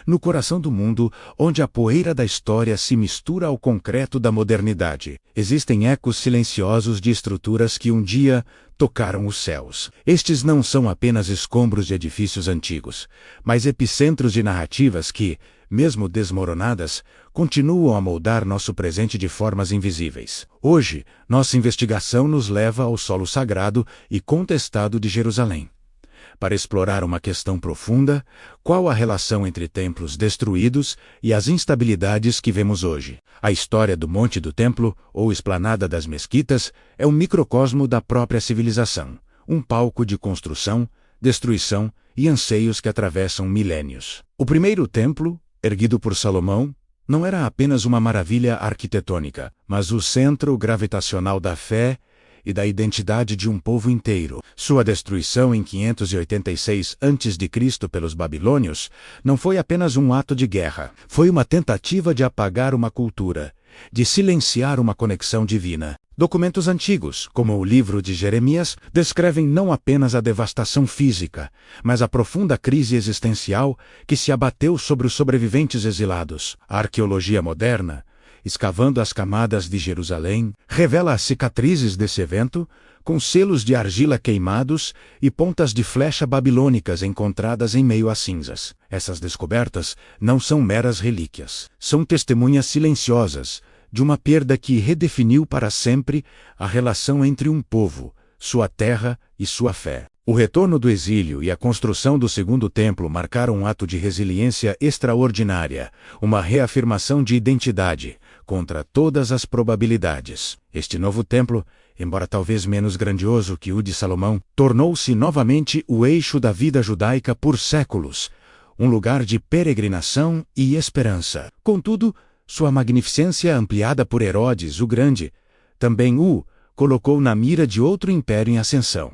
no coração do mundo, onde a poeira da história se mistura ao concreto da modernidade, existem ecos silenciosos de estruturas que um dia tocaram os céus. Estes não são apenas escombros de edifícios antigos, mas epicentros de narrativas que, mesmo desmoronadas, continuam a moldar nosso presente de formas invisíveis. Hoje, nossa investigação nos leva ao solo sagrado e contestado de Jerusalém, para explorar uma questão profunda: qual a relação entre templos destruídos e as instabilidades que vemos hoje? A história do Monte do Templo, ou Esplanada das Mesquitas, é um microcosmo da própria civilização, um palco de construção, destruição e anseios que atravessam milênios. O primeiro templo, erguido por Salomão, não era apenas uma maravilha arquitetônica, mas o centro gravitacional da fé e da identidade de um povo inteiro. Sua destruição em 586 a.C. pelos babilônios não foi apenas um ato de guerra. Foi uma tentativa de apagar uma cultura, de silenciar uma conexão divina. Documentos antigos, como o livro de Jeremias, descrevem não apenas a devastação física, mas a profunda crise existencial que se abateu sobre os sobreviventes exilados. A arqueologia moderna, escavando as camadas de Jerusalém, revela as cicatrizes desse evento, com selos de argila queimados e pontas de flecha babilônicas encontradas em meio às cinzas. Essas descobertas não são meras relíquias. São testemunhas silenciosas de uma perda que redefiniu para sempre a relação entre um povo, sua terra e sua fé. O retorno do exílio e a construção do segundo templo marcaram um ato de resiliência extraordinária, uma reafirmação de identidade contra todas as probabilidades. Este novo templo, embora talvez menos grandioso que o de Salomão, tornou-se novamente o eixo da vida judaica por séculos, um lugar de peregrinação e esperança. Contudo, sua magnificência, ampliada por Herodes o Grande, também o colocou na mira de outro império em ascensão: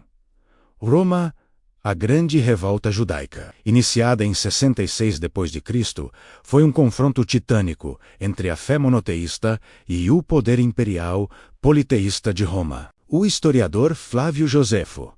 Roma, a grande revolta judaica. Iniciada em 66 d.C., foi um confronto titânico entre a fé monoteísta e o poder imperial politeísta de Roma. O historiador Flávio Josefo,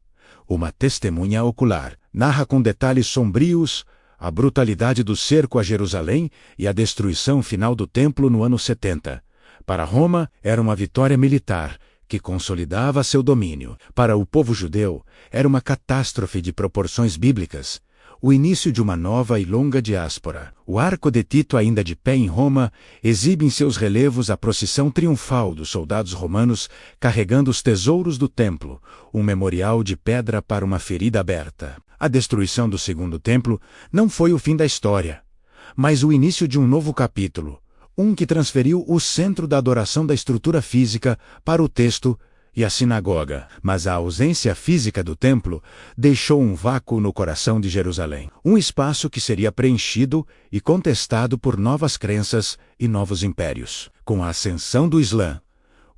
uma testemunha ocular, narra com detalhes sombrios a brutalidade do cerco a Jerusalém e a destruição final do templo no ano 70. Para Roma, era uma vitória militar que consolidava seu domínio. Para o povo judeu, era uma catástrofe de proporções bíblicas, o início de uma nova e longa diáspora. O Arco de Tito, ainda de pé em Roma, exibe em seus relevos a procissão triunfal dos soldados romanos carregando os tesouros do templo, um memorial de pedra para uma ferida aberta. A destruição do segundo templo não foi o fim da história, mas o início de um novo capítulo, um que transferiu o centro da adoração da estrutura física para o texto e a sinagoga. Mas a ausência física do templo deixou um vácuo no coração de Jerusalém, um espaço que seria preenchido e contestado por novas crenças e novos impérios. Com a ascensão do Islã,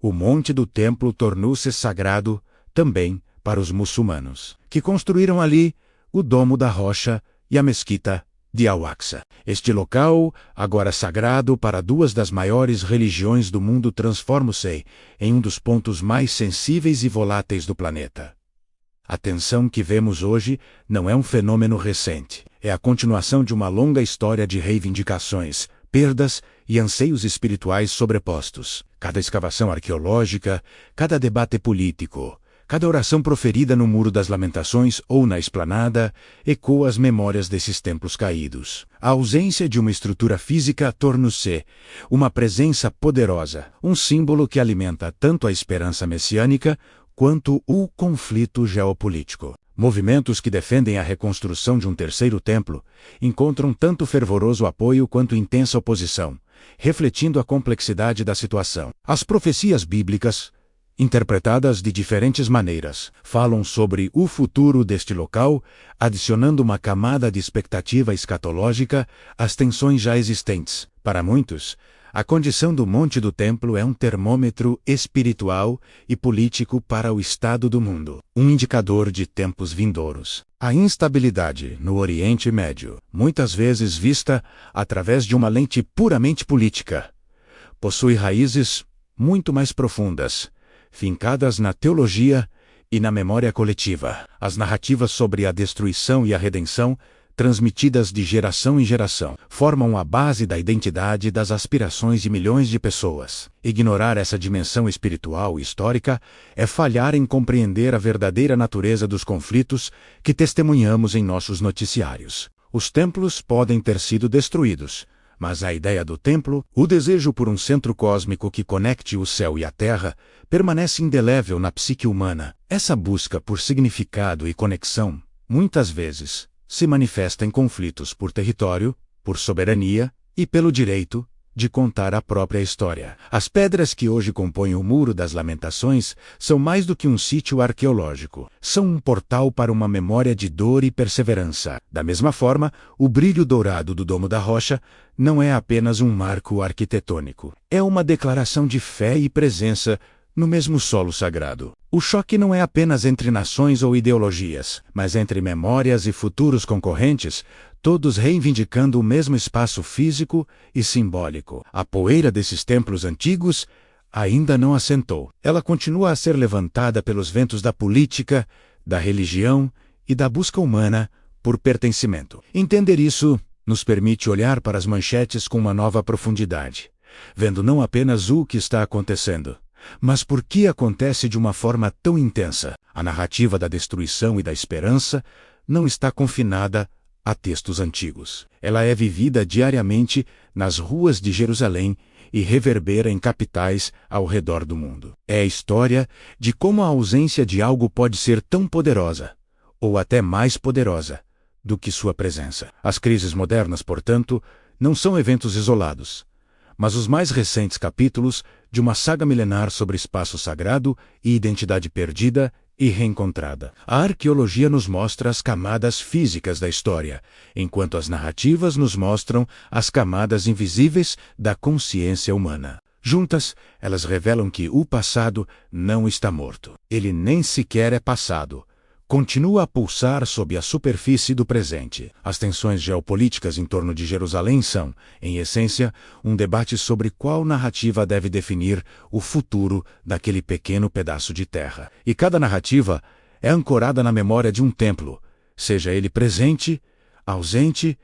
o Monte do Templo tornou-se sagrado também para os muçulmanos, que construíram ali o Domo da Rocha e a Mesquita de Al-Aqsa. Este local, agora sagrado para duas das maiores religiões do mundo, transforma-se em um dos pontos mais sensíveis e voláteis do planeta. A tensão que vemos hoje não é um fenômeno recente. É a continuação de uma longa história de reivindicações, perdas e anseios espirituais sobrepostos. Cada escavação arqueológica, cada debate político, cada oração proferida no Muro das Lamentações ou na Esplanada ecoa as memórias desses templos caídos. A ausência de uma estrutura física torna-se uma presença poderosa, um símbolo que alimenta tanto a esperança messiânica quanto o conflito geopolítico. Movimentos que defendem a reconstrução de um terceiro templo encontram tanto fervoroso apoio quanto intensa oposição, refletindo a complexidade da situação. As profecias bíblicas, interpretadas de diferentes maneiras, falam sobre o futuro deste local, adicionando uma camada de expectativa escatológica às tensões já existentes. Para muitos, a condição do Monte do Templo é um termômetro espiritual e político para o estado do mundo, um indicador de tempos vindouros. A instabilidade no Oriente Médio, muitas vezes vista através de uma lente puramente política, possui raízes muito mais profundas, fincadas na teologia e na memória coletiva. As narrativas sobre a destruição e a redenção transmitidas de geração em geração, formam a base da identidade e das aspirações de milhões de pessoas. Ignorar essa dimensão espiritual e histórica é falhar em compreender a verdadeira natureza dos conflitos que testemunhamos em nossos noticiários. Os templos podem ter sido destruídos, mas a ideia do templo, o desejo por um centro cósmico que conecte o céu e a terra, permanece indelével na psique humana. Essa busca por significado e conexão, muitas vezes, se manifesta em conflitos por território, por soberania e pelo direito de contar a própria história. As pedras que hoje compõem o Muro das Lamentações são mais do que um sítio arqueológico. São um portal para uma memória de dor e perseverança. Da mesma forma, o brilho dourado do Domo da Rocha não é apenas um marco arquitetônico. É uma declaração de fé e presença no mesmo solo sagrado. O choque não é apenas entre nações ou ideologias, mas entre memórias e futuros concorrentes, todos reivindicando o mesmo espaço físico e simbólico. A poeira desses templos antigos ainda não assentou. Ela continua a ser levantada pelos ventos da política, da religião e da busca humana por pertencimento. Entender isso nos permite olhar para as manchetes com uma nova profundidade, vendo não apenas o que está acontecendo, mas por que acontece de uma forma tão intensa. A narrativa da destruição e da esperança não está confinada a textos antigos. Ela é vivida diariamente nas ruas de Jerusalém e reverbera em capitais ao redor do mundo. É a história de como a ausência de algo pode ser tão poderosa, ou até mais poderosa, do que sua presença. As crises modernas, portanto, não são eventos isolados, mas os mais recentes capítulos de uma saga milenar sobre espaço sagrado e identidade perdida e reencontrada. A arqueologia nos mostra as camadas físicas da história, enquanto as narrativas nos mostram as camadas invisíveis da consciência humana. Juntas, elas revelam que o passado não está morto. Ele nem sequer é passado. Continua a pulsar sob a superfície do presente. As tensões geopolíticas em torno de Jerusalém são, em essência, um debate sobre qual narrativa deve definir o futuro daquele pequeno pedaço de terra. E cada narrativa é ancorada na memória de um templo, seja ele presente, ausente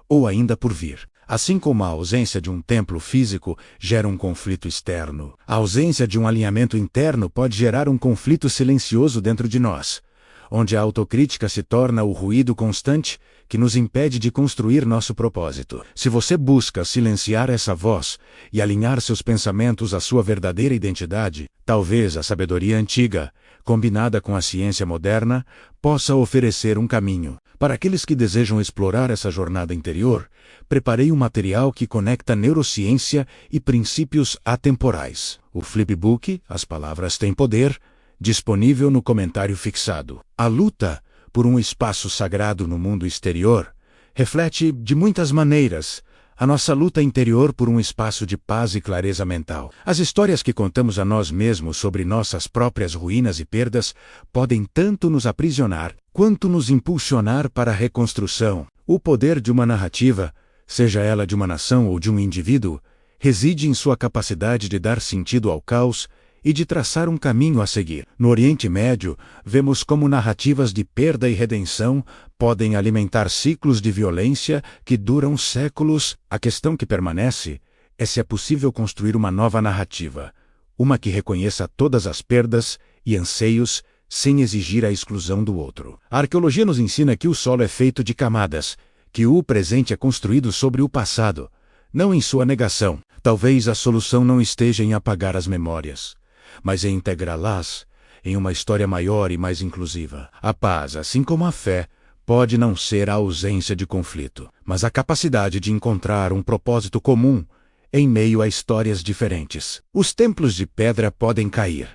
ou ainda por vir. Assim como a ausência de um templo físico gera um conflito externo, a ausência de um alinhamento interno pode gerar um conflito silencioso dentro de nós, onde a autocrítica se torna o ruído constante que nos impede de construir nosso propósito. Se você busca silenciar essa voz e alinhar seus pensamentos à sua verdadeira identidade, talvez a sabedoria antiga, combinada com a ciência moderna, possa oferecer um caminho. Para aqueles que desejam explorar essa jornada interior, preparei um material que conecta neurociência e princípios atemporais. O flipbook, As Palavras Têm Poder, disponível no comentário fixado. A luta por um espaço sagrado no mundo exterior reflete, de muitas maneiras, a nossa luta interior por um espaço de paz e clareza mental. As histórias que contamos a nós mesmos sobre nossas próprias ruínas e perdas podem tanto nos aprisionar quanto nos impulsionar para a reconstrução. O poder de uma narrativa, seja ela de uma nação ou de um indivíduo, reside em sua capacidade de dar sentido ao caos e de traçar um caminho a seguir. No Oriente Médio, vemos como narrativas de perda e redenção podem alimentar ciclos de violência que duram séculos. A questão que permanece é se é possível construir uma nova narrativa, uma que reconheça todas as perdas e anseios sem exigir a exclusão do outro. A arqueologia nos ensina que o solo é feito de camadas, que o presente é construído sobre o passado, não em sua negação. Talvez a solução não esteja em apagar as memórias, mas em integrá-las em uma história maior e mais inclusiva. A paz, assim como a fé, pode não ser a ausência de conflito, mas a capacidade de encontrar um propósito comum em meio a histórias diferentes. Os templos de pedra podem cair,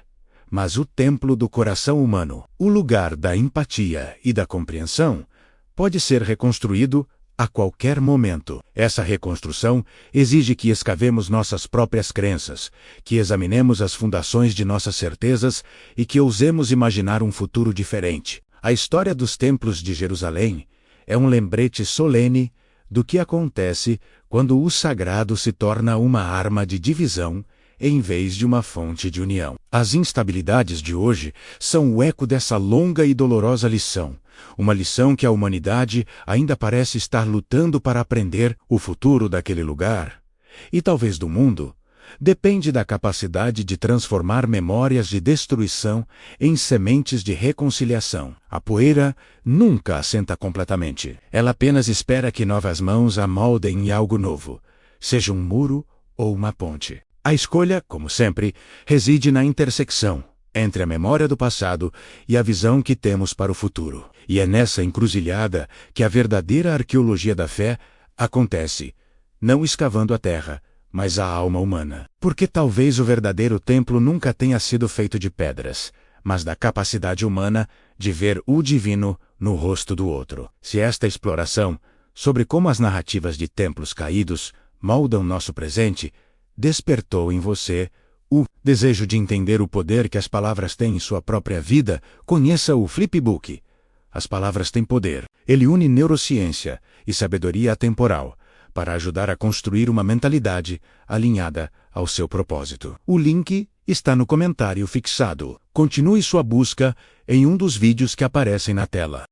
mas o templo do coração humano, o lugar da empatia e da compreensão, pode ser reconstruído a qualquer momento. Essa reconstrução exige que escavemos nossas próprias crenças, que examinemos as fundações de nossas certezas e que ousemos imaginar um futuro diferente. A história dos templos de Jerusalém é um lembrete solene do que acontece quando o sagrado se torna uma arma de divisão em vez de uma fonte de união. As instabilidades de hoje são o eco dessa longa e dolorosa lição, Uma lição que a humanidade ainda parece estar lutando para aprender. O futuro daquele lugar, e talvez do mundo, depende da capacidade de transformar memórias de destruição em sementes de reconciliação. A poeira nunca assenta completamente. Ela apenas espera que novas mãos a moldem em algo novo, seja um muro ou uma ponte. A escolha, como sempre, reside na intersecção entre a memória do passado e a visão que temos para o futuro. E é nessa encruzilhada que a verdadeira arqueologia da fé acontece, não escavando a terra, mas a alma humana. Porque talvez o verdadeiro templo nunca tenha sido feito de pedras, mas da capacidade humana de ver o divino no rosto do outro. Se esta exploração sobre como as narrativas de templos caídos moldam nosso presente despertou em você o desejo de entender o poder que as palavras têm em sua própria vida, conheça o Flipbook. As palavras têm poder. Ele une neurociência e sabedoria atemporal para ajudar a construir uma mentalidade alinhada ao seu propósito. O link está no comentário fixado. Continue sua busca em um dos vídeos que aparecem na tela.